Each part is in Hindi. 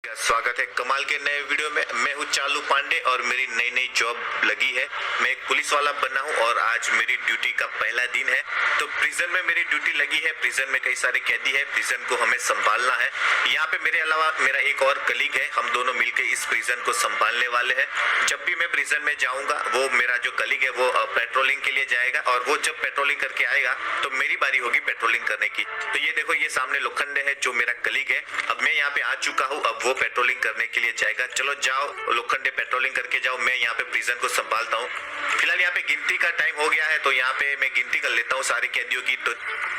का स्वागत है कमाल के नए वीडियो में। मैं हूँ चालू पांडे और मेरी नई नई जॉब लगी है। मैं एक पुलिस वाला बना हूँ और आज मेरी ड्यूटी का पहला दिन है। तो प्रिजन में मेरी ड्यूटी लगी है। प्रिजन में कई सारे कैदी है, प्रिजन को हमें संभालना है। यहाँ पे मेरे अलावा मेरा एक और कलीग है, हम दोनों मिलकर इस प्रिजन को संभालने वाले हैं। जब भी मैं प्रिजन में जाऊंगा, वो मेरा जो कलीग है वो पेट्रोलिंग के लिए जाएगा और वो जब पेट्रोलिंग करके आएगा तो मेरी बारी होगी पेट्रोलिंग करने की। तो ये देखो, ये सामने लोखंडे है जो मेरा कलीग है। अब मैं यहाँ पे आ चुका हूँ, अब वो पेट्रोलिंग करने के लिए जाएगा। चलो जाओ लोखंडे, पेट्रोलिंग करके जाओ, मैं यहाँ पे प्रिजन को संभालता हूँ। फिलहाल यहाँ पे गिनती का टाइम हो गया है, तो यहाँ पे मैं गिनती कर लेता हूँ सारे कैदियों की। तो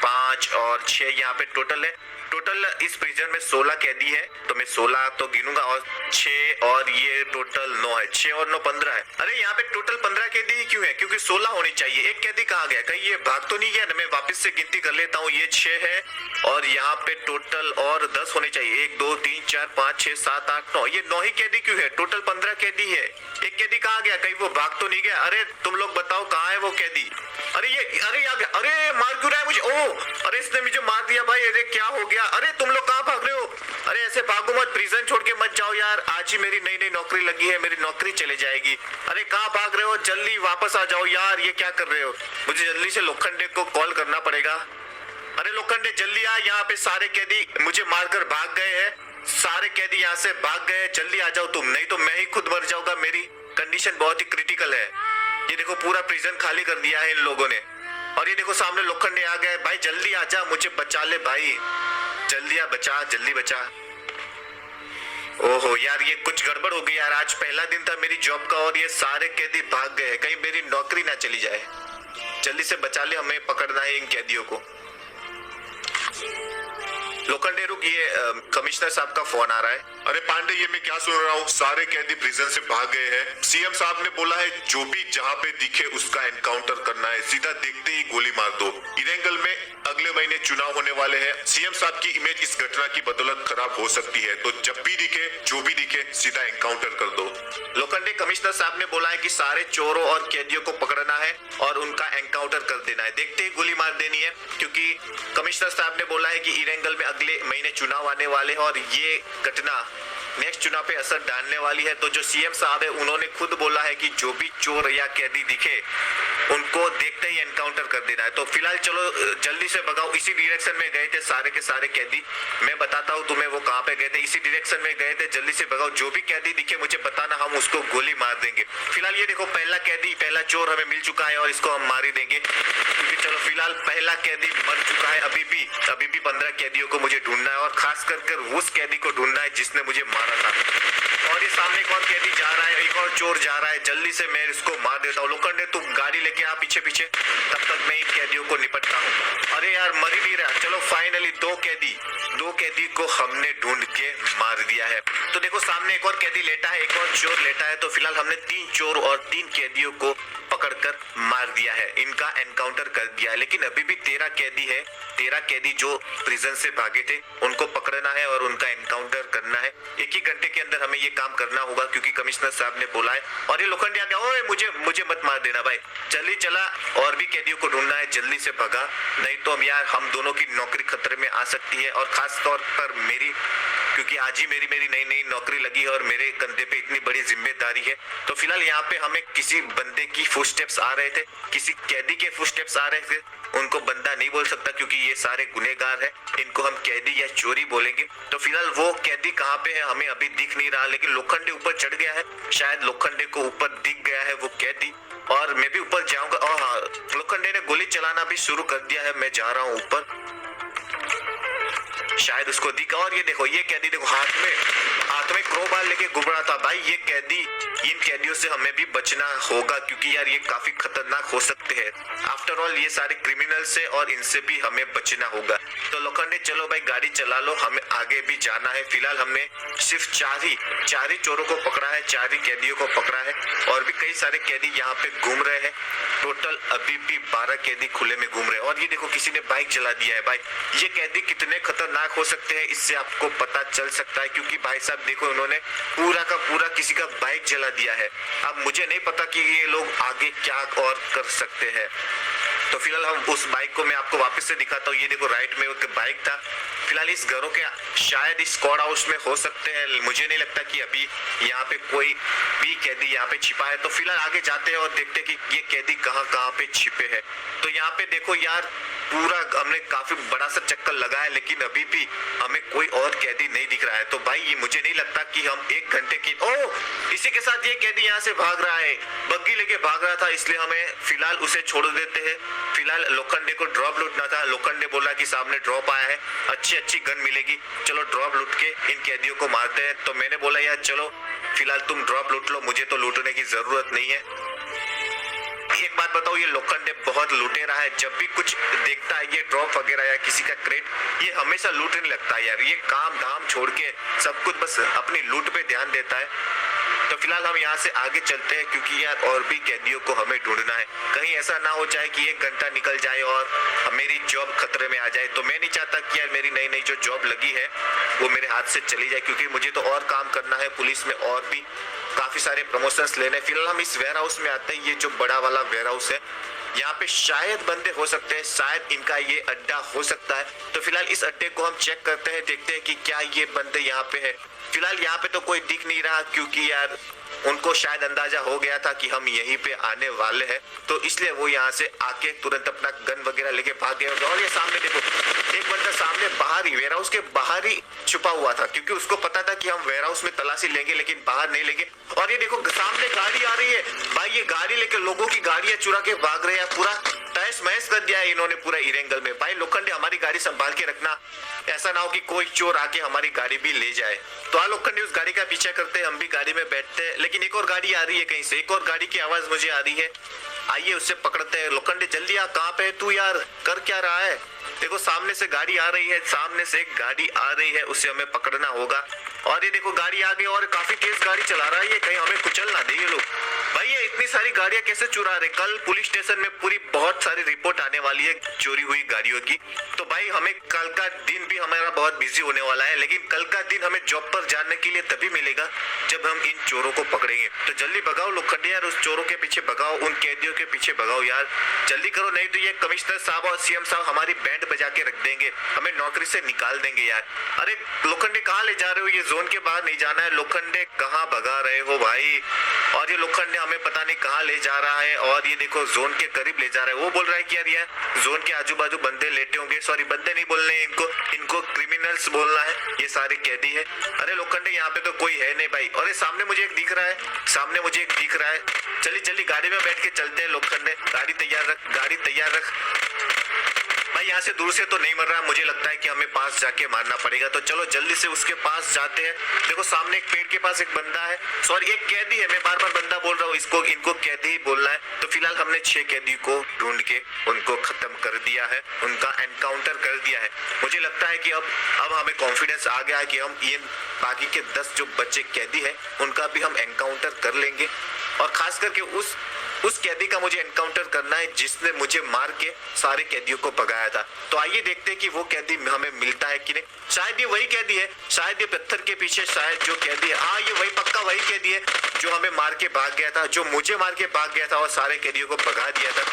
5 और 6 यहाँ पे टोटल है। टोटल इस प्रिजन में 16 कैदी है, तो मैं 16 तो गिनूंगा और 6 और ये टोटल 9 है। 6 और 9 15 है। अरे यहाँ पे टोटल 15 कैदी ही क्यों है? क्योंकि 16 होनी चाहिए। एक कैदी कहाँ गया? कहीं ये भाग तो नहीं गया ना? मैं वापस से गिनती कर लेता हूँ। ये 6 है और यहाँ पे टोटल और 10 होने चाहिए। 1 2 3 4 5 6 7 8 9, ये 9 ही कैदी क्यों है? टोटल 15 कैदी है। एक कैदी कहाँ गया? कहीं वो भाग तो नहीं गया? अरे तुम लोग बताओ कहाँ है वो कैदी? अरे आ गया। अरे मार क्यों रहा है मुझे? ओ अरे इसने मुझे मार दिया भाई। अरे क्या हो गया? अरे तुम लोग कहाँ भाग रहे हो? अरे ऐसे भागो मत, प्रिजन छोड़ के मत जाओ यार। आज ही मेरी नई नई नौकरी लगी है, मेरी नौकरी चले जाएगी। अरे कहाँ भाग रहे हो? जल्दी वापस आ जाओ यार, ये क्या कर रहे हो? मुझे जल्दी से लोखंडे को कॉल करना पड़ेगा। अरे लोखंडे जल्दी आ, यहाँ पे सारे कैदी मुझे मारकर भाग गए हैं। सारे कैदी यहाँ से भाग गए, जल्दी आ जाओ तुम, नहीं तो मैं ही खुद मर जाऊंगा। मेरी कंडीशन बहुत ही क्रिटिकल है। ये देखो पूरा प्रिजन खाली कर दिया है इन लोगों ने। और ये देखो सामने लोखंडे आ गए। भाई जल्दी आ जा, मुझे बचा ले भाई, जल्दी आ, बचा, जल्दी बचा। ओहो यार, ये कुछ गड़बड़ हो गई यार। आज पहला दिन था मेरी जॉब का और ये सारे कैदी भाग गए। कहीं मेरी नौकरी ना चली जाए। जल्दी से बचा ले, हमें पकड़ना है इन कैदियों को। लोखंडे रुक, ये कमिश्नर साहब का फोन आ रहा है। अरे पांडे, ये मैं क्या सुन रहा हूँ? सारे कैदी प्रिजन से भाग गए हैं। सीएम साहब ने बोला है जो भी जहाँ पे दिखे उसका एनकाउंटर करना है, सीधा देखते ही गोली मार दो। इरेंगल में अगले महीने चुनाव होने वाले हैं। सीएम साहब की इमेज इस घटना की बदौलत खराब हो सकती है, तो जब भी दिखे, जो भी दिखे, सीधा एनकाउंटर कर दो। लोखंडे, कमिश्नर साहब ने बोला है कि सारे चोरों और कैदियों को पकड़ना है और उनका एनकाउंटर कर देना है, देखते ही गोली मार देनी है। क्योंकि कमिश्नर साहब ने बोला है कि इरेंगल में अगले महीने चुनाव आने वाले हैं और ये घटना नेक्स्ट चुनाव पे असर डालने वाली है। तो जो सीएम साहब है उन्होंने खुद बोला है कि जो भी चोर या कैदी दिखे उनको देखते ही एनकाउंटर कर देना है। तो फिलहाल चलो जल्दी से भगाओ। इसी डायरेक्शन में गए थे सारे के सारे कैदी। मैं बताता हूँ तुम्हें वो कहाँ पे गए थे। इसी डायरेक्शन में गए थे। जल्दी से भगाओ, जो भी कैदी दिखे मुझे बताना, हम उसको गोली मार देंगे। फिलहाल ये देखो, पहला कैदी, पहला चोर हमें मिल चुका है और इसको हम मार ही देंगे। क्योंकि चलो फिलहाल पहला कैदी मर चुका है। अभी भी 15 कैदियों को मुझे ढूंढना है और खास कर उस कैदी को ढूंढना है जिसने मुझे मारा था। और ये सामने एक और कैदी जा रहा है, एक और चोर जा रहा है। जल्दी से मैं इसको मार देता हूँ। लोखंडे तुम गाड़ी लेके आ पीछे पीछे, तब तक मैं इन कैदियों को निपटता हूँ। अरे यार मर ही नहीं रहा। चलो फाइनली दो कैदी को हमने ढूंढ के मार दिया है। तो देखो सामने एक और कैदी लेटा है, एक और चोर लेटा है। तो फिलहाल हमने 3 चोर और 3 कैदियों को पकड़कर मार दिया है, इनका एनकाउंटर कर दिया है। लेकिन अभी भी 13 कैदी है। 13 कैदी जो प्रिजन से भागे थे उनको पकड़ना है और उनका एनकाउंटर करना है। 1 ही घंटे के अंदर हमें ये काम करना होगा क्योंकि कमिश्नर साहब ने बोला है। और ये लोखंडे आ गया। ओए मुझे मत मार देना भाई, जल्दी चला। और भी कैदियों को ढूंढना है, जल्दी से भगा, नहीं तो हम यार हम दोनों की नौकरी खतरे में आ सकती है। और खास तौर पर मेरी, क्योंकि आज ही मेरी नई नौकरी लगी है और मेरे कंधे पे इतनी बड़ी जिम्मेदारी है। तो फिलहाल यहाँ पे हमें किसी बंदे की फुटस्टेप्स आ रहे थे, किसी कैदी के फुटस्टेप्स आ रहे थे। उनको बंदा नहीं बोल सकता क्योंकि ये सारे गुनहगार हैं, इनको हम कैदी या चोरी बोलेंगे। तो फिलहाल वो कैदी कहाँ पे है हमें अभी दिख नहीं रहा, लेकिन लोखंडे ऊपर चढ़ गया है। शायद लोखंडे को ऊपर दिख गया है वो कैदी और मैं भी ऊपर जाऊंगा। और हाँ, लोखंडे ने गोली चलाना भी शुरू कर दिया है। मैं जा रहा हूँ ऊपर, शायद उसको दिखा। और ये देखो, ये कैदी देखो हाथ में क्रोबार लेके घूम रहा था। भाई ये कैदी, इन कैदियों से हमें भी बचना होगा क्योंकि यार ये काफी खतरनाक हो सकते हैं। आफ्टर ऑल ये सारे क्रिमिनल्स है और इनसे भी हमें बचना होगा। तो लोखंडे चलो भाई गाड़ी चला लो, हमें आगे भी जाना है। फिलहाल हमने सिर्फ 4 ही चोरों को पकड़ा है, 4 ही कैदियों को पकड़ा है और भी कई सारे कैदी यहाँ पे घूम रहे हैं। टोटल अभी भी 12 कैदी खुले में घूम रहे हैं। और ये देखो किसी ने बाइक जला दिया है। भाई ये कैदी कितने खतरनाक हो सकते हैं इससे आपको पता चल सकता है क्योंकि भाई साहब देखो उन्होंने पूरा का पूरा किसी का बाइक जला दिया है। अब मुझे नहीं पता कि ये लोग आगे क्या और कर सकते हैं। तो फिलहाल हम उस बाइक को मैं आपको वापस से दिखाता हूँ। ये देखो राइट में एक बाइक था। फिलहाल इस घरों के शायद इस स्क्वाड हाउस में हो सकते हैं, मुझे नहीं लगता कि अभी यहाँ पे कोई भी कैदी यहाँ पे छिपा है। तो फिलहाल आगे जाते हैं और देखते हैं कि ये कैदी कहाँ कहाँ पे छिपे हैं। तो यहाँ पे देखो यार, पूरा हमने काफी बड़ा सा चक्कर लगाया लेकिन अभी भी हमें कोई और कैदी नहीं दिख रहा है। तो भाई ये मुझे नहीं लगता कि हम 1 घंटे की इसी के साथ ये कैदी यहाँ से भाग रहा है, बग्गी लेके भाग रहा था, इसलिए हमें फिलहाल उसे छोड़ देते हैं। फिलहाल लोखंडे को ड्रॉप लूटना था। लोखंडे बोला कि सामने ड्रॉप आया है, अच्छी गन मिलेगी, चलो ड्रॉप लूट के इन कैदियों को मारते हैं। तो मैंने बोला यार चलो फिलहाल तुम ड्रॉप लूट लो, मुझे तो लूटने की जरूरत नहीं है। एक बात बताओ, ये लोखंडे बहुत लुटेरा है। जब भी कुछ देखता है ये ड्रॉप वगैरह या किसी का क्रेट, ये हमेशा लूटने लगता है यार। ये काम धाम छोड़ के सब कुछ बस अपनी लूट पे ध्यान देता है। तो फिलहाल हम यहाँ से आगे चलते हैं क्योंकि यार और भी कैदियों को हमें ढूंढना है। कहीं ऐसा ना हो जाए कि 1 घंटा निकल जाए और मेरी जॉब खतरे में आ जाए। तो मैं नहीं चाहता कि यार मेरी नई जो जॉब लगी है वो मेरे हाथ से चली जाए, क्योंकि मुझे तो और काम करना है पुलिस में और भी काफी सारे प्रमोशंस लेने। फिलहाल हम इस वेयर हाउस में आते हैं। ये जो बड़ा वाला वेयर हाउस है, यहाँ पे शायद बंदे हो सकते हैं, शायद इनका ये अड्डा हो सकता है। तो फिलहाल इस अड्डे को हम चेक करते हैं, देखते हैं कि क्या ये बंदे यहाँ पे है। फिलहाल यहाँ पे तो कोई दिख नहीं रहा क्योंकि यार उनको शायद अंदाजा हो गया था कि हम यहीं पे आने वाले हैं, तो इसलिए वो यहाँ से आके तुरंत अपना गन वगैरह लेके भाग गए। और ये सामने देखो, एक बंदा सामने बाहर ही वेयर हाउस के बाहर ही छुपा हुआ था, क्योंकि उसको पता था कि हम वेयर हाउस में तलाशी लेंगे लेकिन बाहर नहीं लेंगे। और ये देखो सामने गाड़ी आ रही है भाई, ये गाड़ी लेके लोगों की गाड़ियां चुरा के भाग रहे हैं। पूरा तहस महस कर दिया है इन्होंने पूरा इरेंगल में। भाई लोखंडे, हमारी गाड़ी संभाल के रखना, ऐसा ना हो कि कोई चोर आके हमारी गाड़ी भी ले जाए। तो आ लोखंडे उस गाड़ी का पीछा करते हैं, हम भी गाड़ी में बैठते हैं। लेकिन एक और गाड़ी आ रही है कहीं से, एक और गाड़ी की आवाज मुझे आ रही है। आइए उससे पकड़ते हैं। लोखंडे जल्दी आ, कहाँ पे है तू यार, कर क्या रहा है? देखो सामने से गाड़ी आ रही है, सामने से एक गाड़ी आ रही है, उसे हमें पकड़ना होगा। और ये देखो गाड़ी आ गई और काफी तेज गाड़ी चला रहा है ये, कहीं हमें कुचल ना दे ये लोग। भाई ये इतनी सारी गाड़ियां कैसे चुरा रहे? कल पुलिस स्टेशन में पूरी बहुत सारी रिपोर्ट आने वाली है चोरी हुई गाड़ियों की। तो भाई हमें कल का दिन भी हमारा बहुत बिजी होने वाला है, लेकिन कल का दिन हमें जॉब पर जाने के लिए तभी मिलेगा जब हम इन चोरों को पकड़ेंगे। तो जल्दी भगाओ लोखंडे यार, उस चोरों के पीछे भगाओ, उन कैदियों के पीछे भगाओ यार, जल्दी करो, नहीं तो ये कमिश्नर साहब और सीएम साहब हमारी बैंड बजा के रख देंगे, हमें नौकरी से निकाल देंगे यार। अरे लोखंडे कहाँ ले जा रहे हो? ये जोन के बाहर नहीं जाना है। लोखंडे कहाँ भगा रहे हो भाई? और ये लोखंडे हमें पता नहीं कहाँ ले जा रहा है। और ये देखो जोन के करीब ले जा रहा है। वो बोल रहा है कि यार ये जोन के आजू बाजू बंदे लेटे होंगे, सॉरी बंदे नहीं बोलने हैं इनको क्रिमिनल्स बोलना है, ये सारे कैदी है। अरे लोखंडे यहाँ पे तो कोई है नहीं भाई। और सामने मुझे एक दिख रहा है, सामने मुझे एक दिख रहा है। चलिए जल्दी गाड़ी में बैठ के चलते हैं लोखंडे, गाड़ी तैयार रख, गाड़ी तैयार रख। भाई यहाँ से दूर से तो नहीं मर रहा, मुझे लगता है कि हमें पास जाके मारना पड़ेगा। तो चलो जल्दी से उसके पास जाते हैं। देखो सामने एक पेड़ के पास एक बंदा है, सॉरी एक कैदी है, मैं बार बार बंदा बोल रहा हूँ, इनको कैदी ही बोलना है। तो फिलहाल हमने 6 कैदी को ढूंढ के उनको खत्म कर दिया है, उनका एनकाउंटर कर दिया है। मुझे लगता है कि अब हमें कॉन्फिडेंस आ गया है कि हम ये बाकी के 10 जो बच्चे कैदी है उनका भी हम एनकाउंटर कर लेंगे। और खास करके उस कैदी का मुझे एनकाउंटर करना है जिसने मुझे मार के सारे कैदियों को भगाया था। तो आइए देखते हैं कि वो कैदी हमें मिलता है कि नहीं। शायद ये वही कैदी है, शायद ये पत्थर के पीछे शायद जो कैदी है, हाँ ये वही पक्का वही कैदी है जो हमें मार के भाग गया था, जो मुझे मार के भाग गया था और सारे कैदियों को भगा दिया था।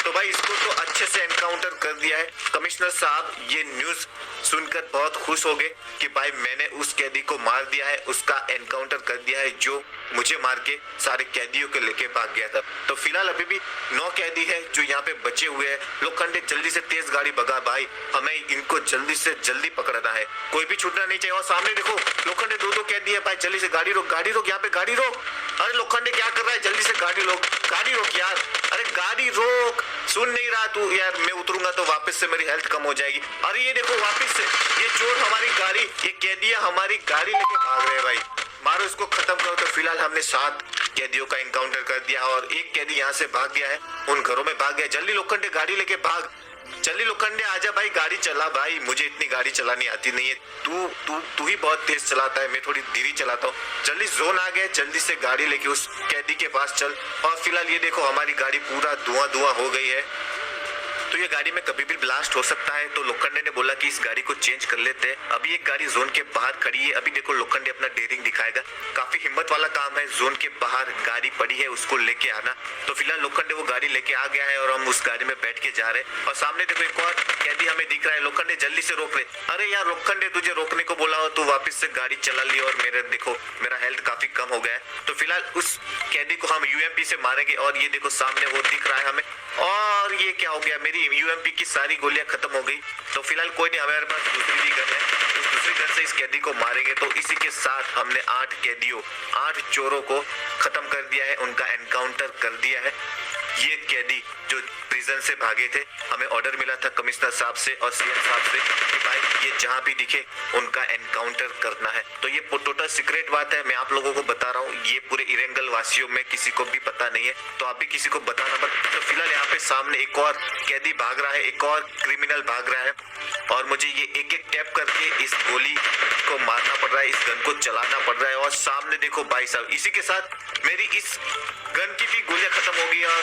तो भाई इसको तो अच्छे से एनकाउंटर कर दिया है। कमिश्नर साहब ये न्यूज सुनकर बहुत खुश हो गए कि भाई मैंने उस कैदी को मार दिया है, उसका एनकाउंटर कर दिया है जो मुझे मार के सारे कैदियों को लेके भाग गया था। तो फिलहाल अभी भी 9 कैदी है जो यहाँ पे बचे हुए हैं। लोखंडे जल्दी से तेज गाड़ी भगा भाई, हमें इनको जल्दी से जल्दी पकड़ना है, कोई भी छूटना नहीं चाहिए। और सामने देखो लोखंडे 2 कैदी है भाई, जल्दी से गाड़ी रोक, गाड़ी रोक, यहाँ पे गाड़ी रोक। अरे लोखंडे क्या कर रहा है? जल्दी से गाड़ी रोक, गाड़ी रोक यार, अरे गाड़ी रोक, सुन नहीं रहा तू यार? मैं उतरूंगा तो वापस से मेरी हेल्थ कम हो जाएगी। अरे ये देखो वापस से ये चोर हमारी गाड़ी, ये कैदियां हमारी गाड़ी लेके भाग रहे हैं भाई, मारो इसको, खत्म करो। तो फिलहाल हमने 7 कैदियों का एनकाउंटर कर दिया और एक कैदी यहाँ से भाग गया है, उन घरों में भाग गया। जल्दी लोखंडे गाड़ी लेके भाग, जल्दी लोखंडे आजा भाई, गाड़ी चला भाई, मुझे इतनी गाड़ी चलानी आती नहीं है, तू ही बहुत तेज चलाता है, मैं थोड़ी धीरे चलाता हूँ। जल्दी जोन आ गया, जल्दी से गाड़ी लेके उस कैदी के पास चल। और फिलहाल ये देखो हमारी गाड़ी पूरा धुआं हो गई है। तो ये गाड़ी में कभी भी ब्लास्ट हो सकता है। तो लोखंडे ने बोला कि इस गाड़ी को चेंज कर लेते हैं। अभी एक गाड़ी जोन के बाहर खड़ी है। अभी देखो लोखंडे अपना डेयरिंग दिखाएगा। काफी हिम्मत वाला काम है, जोन के बाहर गाड़ी पड़ी है उसको लेके आना। तो फिलहाल लोखंडे वो गाड़ी लेके आ गया है और हम उस गाड़ी में बैठ के जा रहे हैं। और सामने देखो एक और कैदी हमें दिख रहा है। लोखंडे जल्दी से रोक ले। अरे यार लोखंडे, तुझे रोकने को बोला हो तो वापस से गाड़ी चला ली और मेरा हेल्थ काफी कम हो गया है। तो फिलहाल उस कैदी को हम यूएमपी से मारेंगे। और ये देखो सामने वो दिख रहा है हमें। और ये क्या हो गया, मेरी यूएमपी की सारी गोलियां खत्म हो गई। तो फिलहाल कोई नहीं, हमारे पास दूसरी भी गन है। उस दूसरी गन से इस कैदी को मारेंगे। तो इसी के साथ हमने 8 चोरों को खत्म कर दिया है, उनका एनकाउंटर कर दिया है। ये कैदी जो प्रिजन से भागे थे, हमें ऑर्डर मिला था कमिश्नर साहब से और सीएम साहब से कि भाई ये जहां भी दिखे उनका एनकाउंटर करना है। तो ये टोटल सीक्रेट बात है, मैं आप लोगों को बता रहा हूँ। ये पूरे इरेंगल वासियों में किसी को भी पता नहीं है, तो आप भी किसी को बताना मत। तो फिलहाल यहाँ पे सामने एक और कैदी भाग रहा है, एक और क्रिमिनल भाग रहा है और मुझे ये एक एक टैप करके इस गोली को मारना पड़ रहा है, इस गन को चलाना पड़ रहा है। और सामने देखो भाई साहब, इसी के साथ मेरी इस गन की भी गोलियां खत्म हो गई और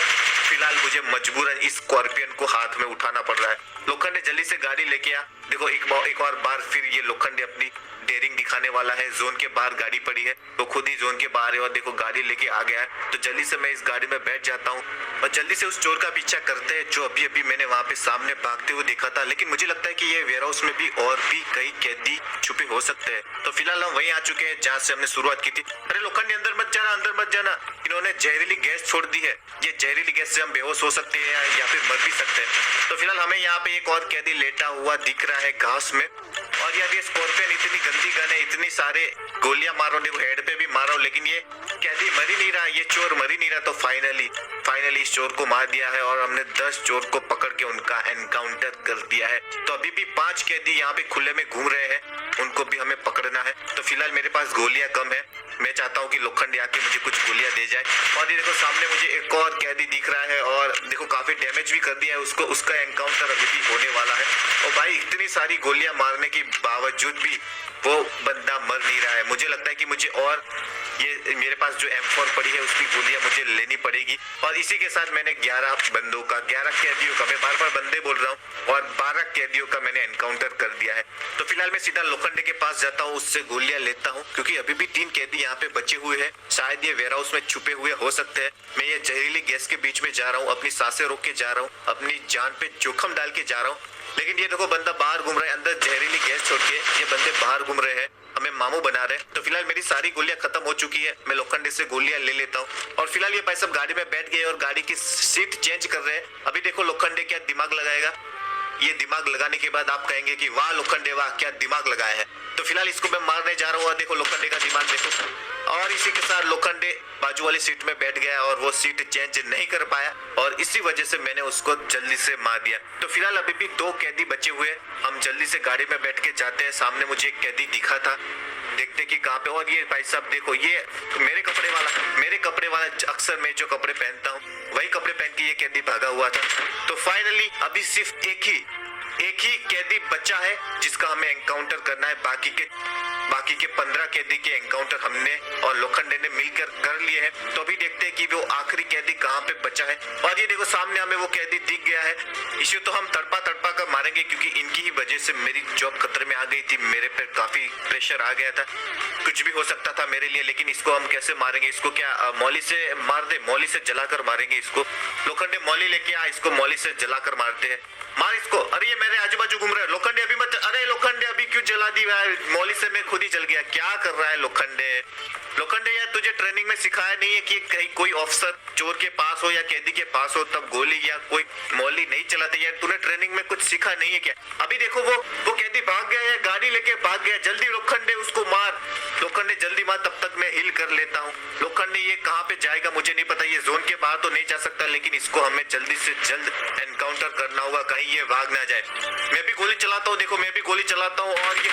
फिलहाल मुझे मजबूरन इस स्कॉर्पियन को हाथ में उठाना पड़ रहा है। लोखंडे जल्दी से गाड़ी लेके आ। देखो एक और बार फिर ये लोखंडे अपनी डेयरिंग दिखाने वाला है। जोन के बाहर गाड़ी पड़ी है, तो खुद ही जोन के बाहर है और देखो गाड़ी लेके आ गया है। तो जल्दी से मैं इस गाड़ी में बैठ जाता हूँ और जल्दी से उस चोर का पीछा करते हैं जो अभी अभी मैंने वहां पे सामने भागते हुए देखा था। लेकिन मुझे लगता है कि ये वेयर हाउस में भी और भी कई कैदी छुपे हो सकते हैं। तो फिलहाल हम वहीं आ चुके हैं जहाँ से हमने शुरुआत की थी। अरे लोखंडे अंदर मत जाना, अंदर मत जाना। इन्होंने जहरीली गैस छोड़ दी है। ये जहरीली गैस से हम बेहोश हो सकते हैं या फिर मर भी सकते हैं। तो फिलहाल हमें यहाँ पे एक और कैदी लेटा हुआ दिख रहा है घास में। और यार ये स्कॉर्पियन इतनी गंदी गन है, इतनी सारे गोलियां मारो, देखो हेड पे भी मारो, लेकिन ये कैदी मर ही नहीं रहा, ये चोर मर ही नहीं रहा। तो फाइनली इस चोर को मार दिया है और हमने 10 चोर को पकड़ के उनका एनकाउंटर कर दिया है। तो अभी भी 5 कैदी यहाँ पे खुले में घूम रहे हैं, उनको भी हमें पकड़ना है। तो फिलहाल मेरे पास गोलियां कम है, मैं चाहता हूँ कि लोखंडे आके मुझे कुछ गोलियां दे जाए। और ये देखो सामने मुझे एक और कैदी दिख रहा है और देखो काफी डैमेज भी कर दिया है उसको, उसका एनकाउंटर अभी भी होने वाला है। और भाई इतनी सारी गोलियां मारने के बावजूद भी वो बंदा मर नहीं रहा है। मुझे लगता है कि मुझे और ये मेरे पास जो M4 पड़ी है उसकी गोलियां मुझे लेनी पड़ेगी। और इसी के साथ मैंने 11 कैदियों का, मैं बार बार बंदे बोल रहा हूँ, और 12 कैदियों का मैंने एनकाउंटर कर दिया है। तो फिलहाल मैं सीधा लोखंडे के पास जाता हूँ, उससे गोलियां लेता हूँ क्योंकि अभी भी 3 कैदी यहाँ पे बचे हुए हैं। शायद ये वेयर हाउस में छुपे हुए हो सकते हैं। मैं ये जहरीली गैस के बीच में जा रहा हूँ, अपनी सांसें रोक के जा रहा हूँ, अपनी जान पे जोखिम डाल के जा रहा हूँ। लेकिन ये देखो बंदा बाहर घूम रहा है, अंदर जहरीली गैस छोड़ के ये बंदे बाहर घूम रहे हैं, हमें मामू बना रहे हैं। तो फिलहाल मेरी सारी गोलियां खत्म हो चुकी है, मैं लोखंडे से गोलियां ले लेता हूँ। और फिलहाल ये भाई सब गाड़ी में बैठ गए और गाड़ी की सीट चेंज कर रहे हैं। अभी देखो लोखंडे क्या दिमाग लगाएगा। ये दिमाग लगाने के बाद आप कहेंगे कि वाह लोखंडे वाह क्या दिमाग लगाया है। तो फिलहाल इसको मैं मारने जा रहा हूँ और देखो लोखंडे का दिमाग देखो। और इसी के साथ लोखंडे बाजू वाली सीट में बैठ गया और वो सीट चेंज नहीं कर पाया और इसी वजह से मैंने उसको जल्दी से मार दिया। तो फिलहाल अभी भी 2 कैदी बचे हुए, हम जल्दी से गाड़ी में बैठ के जाते हैं। सामने मुझे एक कैदी दिखा था, देखते कि कहाँ पे। और ये भाई साहब देखो, ये मेरे कपड़े वाला अक्सर मैं जो कपड़े पहनता हूँ वही कपड़े पहन के ये कैदी भागा हुआ था। तो फाइनली अभी सिर्फ एक ही कैदी बचा है जिसका हमें एनकाउंटर करना है। बाकी के 15 कैदी के एनकाउंटर हमने और लोखंडे ने मिलकर कर लिए हैं। तो अभी देखते हैं कि वो आखिरी कैदी कहाँ पे बचा है। और ये देखो सामने हमें वो कैदी दिख गया है। इसे तो हम तड़पा कर मारेंगे क्योंकि इनकी ही वजह से मेरी जॉब खतरे में आ गई थी, मेरे पे काफी प्रेशर आ गया था, कुछ भी हो सकता था मेरे लिए। लेकिन इसको हम कैसे मारेंगे, इसको क्या मौली से मार दे, मौली से जलाकर मारेंगे इसको। लोखंडे मौली लेके आ, इसको मौली से जलाकर मारते हैं, मार इसको। अरे ये मेरे आजू बाजू घूम रहा है, लोखंडे अभी मत। अरे लोखंडे अभी क्यों जला दी यार, मौली से मैं खुद ही जल गया। क्या कर रहा है लोखंडे यार, तुझे ट्रेनिंग में सिखाया नहीं है कि कहीं कोई ऑफिसर चोर के पास हो या कैदी के पास हो तब गोली या कोई मौली नहीं चलाते यार, तूने ट्रेनिंग में कुछ सीखा नहीं है क्या। अभी देखो वो कैदी भाग गया है, गाड़ी लेके भाग गया। जल्दी लोखंडे उसको मार, लोखंडे जल्दी मार, तब तक मैं हिल कर लेता हूँ। लोखंडे ये कहाँ पे जाएगा मुझे नहीं पता, ये जोन के बाहर तो नहीं जा सकता, लेकिन इसको हमें जल्दी से जल्द एनकाउंटर करना होगा, कहीं ये भाग ना जाए। मैं भी गोली चलाता हूँ, देखो मैं भी गोली चलाता हूँ और ये